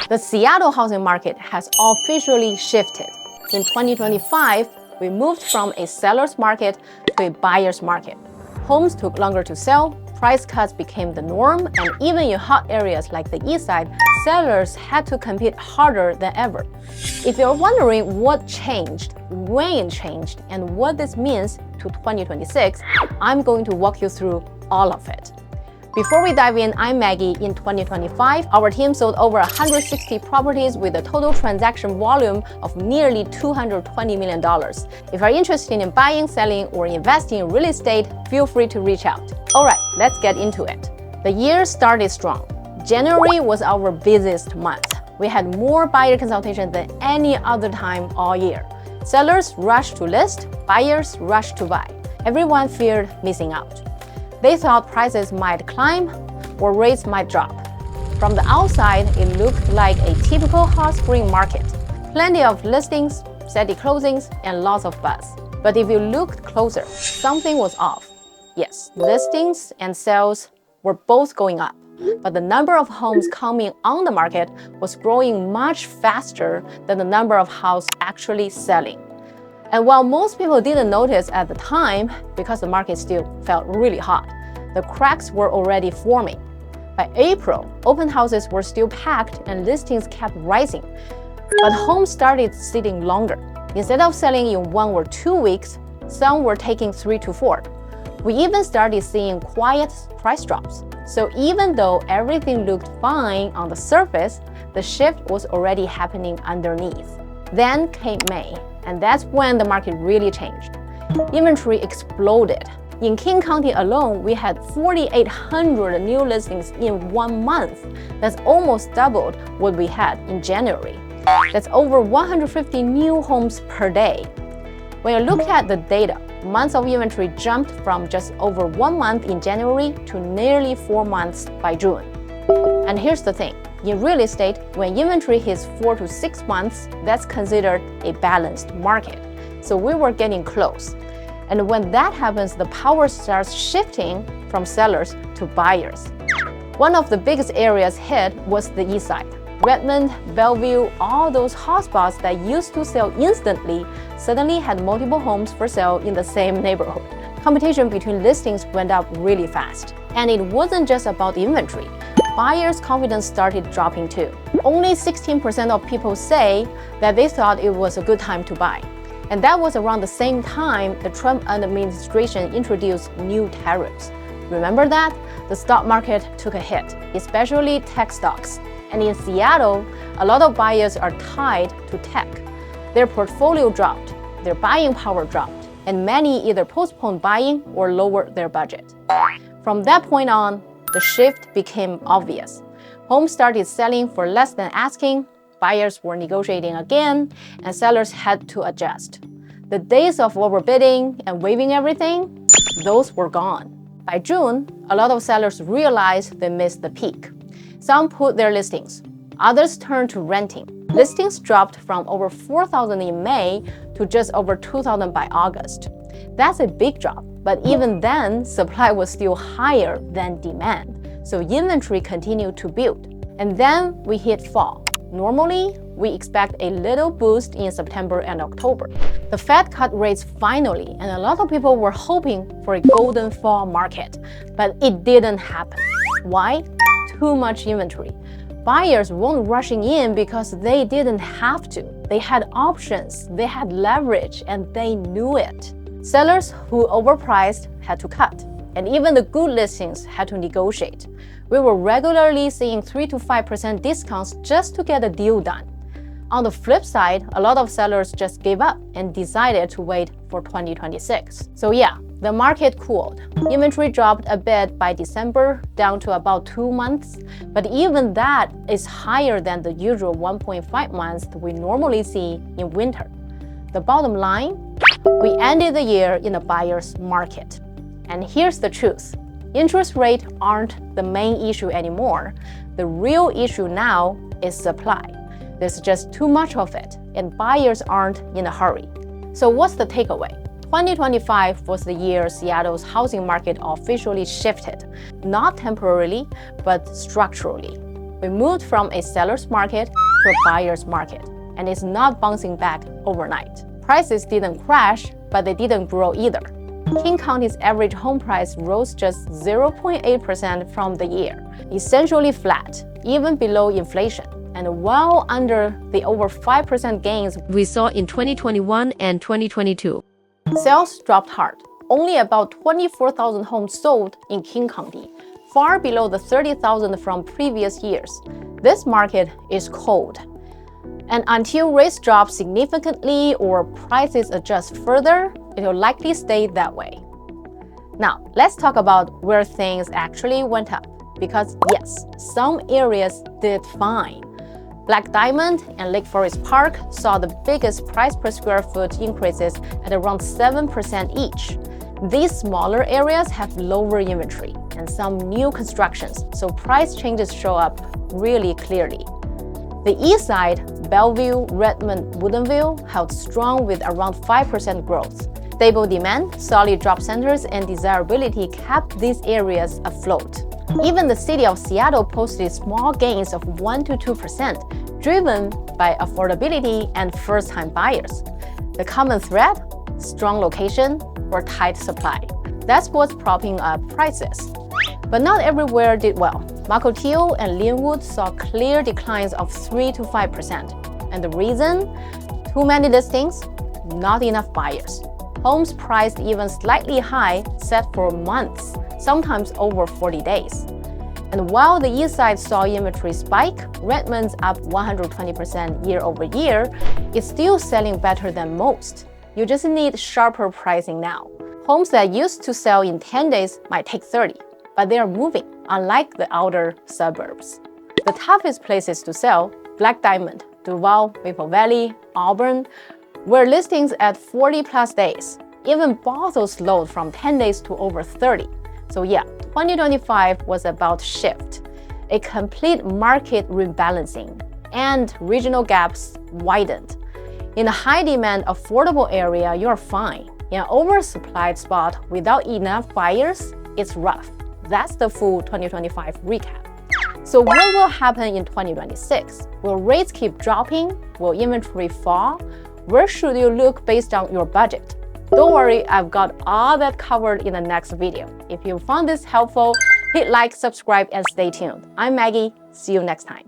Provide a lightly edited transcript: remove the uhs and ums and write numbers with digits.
The Seattle housing market has officially shifted. In 2025, we moved from a seller's market to a buyer's market. Homes took longer to sell, price cuts became the norm, and even in hot areas like the Eastside, sellers had to compete harder than ever. If you're wondering what changed, when it changed, and what this means to 2026, I'm going to walk you through all of it. Before we dive in, I'm Maggie. In 2025, our team sold over 160 properties with a total transaction volume of nearly $220 million. If you're interested in buying, selling, or investing in real estate, feel free to reach out. All right, let's get into it. The year started strong. January was our busiest month. We had more buyer consultations than any other time all year. Sellers rushed to list, buyers rushed to buy. Everyone feared missing out. They thought prices might climb or rates might drop. From the outside, it looked like a typical hot spring market. Plenty of listings, steady closings, and lots of buzz. But if you looked closer, something was off. Yes, listings and sales were both going up, but the number of homes coming on the market was growing much faster than the number of houses actually selling. And while most people didn't notice at the time, because the market still felt really hot, the cracks were already forming. By April, open houses were still packed and listings kept rising. But homes started sitting longer. Instead of selling in 1 or 2 weeks, some were taking 3 to 4. We even started seeing quiet price drops. So even though everything looked fine on the surface, the shift was already happening underneath. Then came May, and that's when the market really changed. Inventory exploded. In King County alone, we had 4,800 new listings in 1 month. That's almost doubled what we had in January. That's over 150 new homes per day. When you look at the data, months of inventory jumped from just over 1 month in January to nearly 4 months by June. And here's the thing. In real estate, when inventory hits 4 to 6 months, that's considered a balanced market. So we were getting close. And when that happens, the power starts shifting from sellers to buyers. One of the biggest areas hit was the Eastside. Redmond, Bellevue, all those hotspots that used to sell instantly suddenly had multiple homes for sale in the same neighborhood. Competition between listings went up really fast. And it wasn't just about the inventory. Buyers' confidence started dropping too. Only 16% of people say that they thought it was a good time to buy. And that was around the same time the Trump administration introduced new tariffs. Remember that? The stock market took a hit, especially tech stocks. And in Seattle, a lot of buyers are tied to tech. Their portfolio dropped, their buying power dropped, and many either postponed buying or lowered their budget. From that point on, the shift became obvious. Homes started selling for less than asking, buyers were negotiating again, and sellers had to adjust. The days of overbidding and waiving everything, those were gone. By June, a lot of sellers realized they missed the peak. Some put their listings, others turned to renting. Listings dropped from over 4,000 in May to just over 2,000 by August. That's a big drop, but even then, supply was still higher than demand, so inventory continued to build. And then we hit fall. Normally, we expect a little boost in September and October. The Fed cut rates finally, and a lot of people were hoping for a golden fall market, but it didn't happen. Why? Too much inventory. Buyers weren't rushing in because they didn't have to. They had options, they had leverage, and they knew it. Sellers who overpriced had to cut, and even the good listings had to negotiate. We were regularly seeing 3 to 5% discounts just to get a deal done. On the flip side, a lot of sellers just gave up and decided to wait for 2026. So yeah, the market cooled. Inventory dropped a bit by December, down to about 2 months, but even that is higher than the usual 1.5 months we normally see in winter. The bottom line, we ended the year in a buyer's market. And here's the truth. Interest rates aren't the main issue anymore. The real issue now is supply. There's just too much of it, and buyers aren't in a hurry. So what's the takeaway? 2025 was the year Seattle's housing market officially shifted, not temporarily, but structurally. we moved from a seller's market to a buyer's market, and it's not bouncing back overnight. Prices didn't crash, but they didn't grow either. King County's average home price rose just 0.8% from the year, essentially flat, even below inflation, and well under the over 5% gains we saw in 2021 and 2022. Sales dropped hard. Only about 24,000 homes sold in King County, far below the 30,000 from previous years. This market is cold. And until rates drop significantly or prices adjust further, it will likely stay that way. Now, let's talk about where things actually went up. Because yes, some areas did fine. Black Diamond and Lake Forest Park saw the biggest price per square foot increases at around 7% each. These smaller areas have lower inventory and some new constructions, so price changes show up really clearly. The Eastside, Bellevue, Redmond, Woodinville held strong with around 5% growth. Stable demand, solid job centers, and desirability kept these areas afloat. Even the city of Seattle posted small gains of 1 to 2%, driven by affordability and first-time buyers. The common thread? Strong location or tight supply. That's what's propping up prices. But not everywhere did well. Mukilteo and Linwood saw clear declines of 3 to 5%. And the reason? Too many listings, not enough buyers. Homes priced even slightly high set for months, sometimes over 40 days. And while the Eastside saw inventory spike, Redmond's up 120% year over year, it's still selling better than most. You just need sharper pricing now. Homes that used to sell in 10 days might take 30, but they are moving, unlike the outer suburbs. The toughest places to sell, Black Diamond, Duval, Maple Valley, Auburn, were listings at 40 plus days. Even Bothell slowed from 10 days to over 30. So yeah, 2025 was about shift, a complete market rebalancing, and regional gaps widened. In a high-demand, affordable area, you're fine. In an oversupplied spot without enough buyers, it's rough. That's the full 2025 recap. So what will happen in 2026? Will rates keep dropping? Will inventory fall? Where should you look based on your budget? Don't worry, I've got all that covered in the next video. If you found this helpful, hit like, subscribe, and stay tuned. I'm Maggie. See you next time.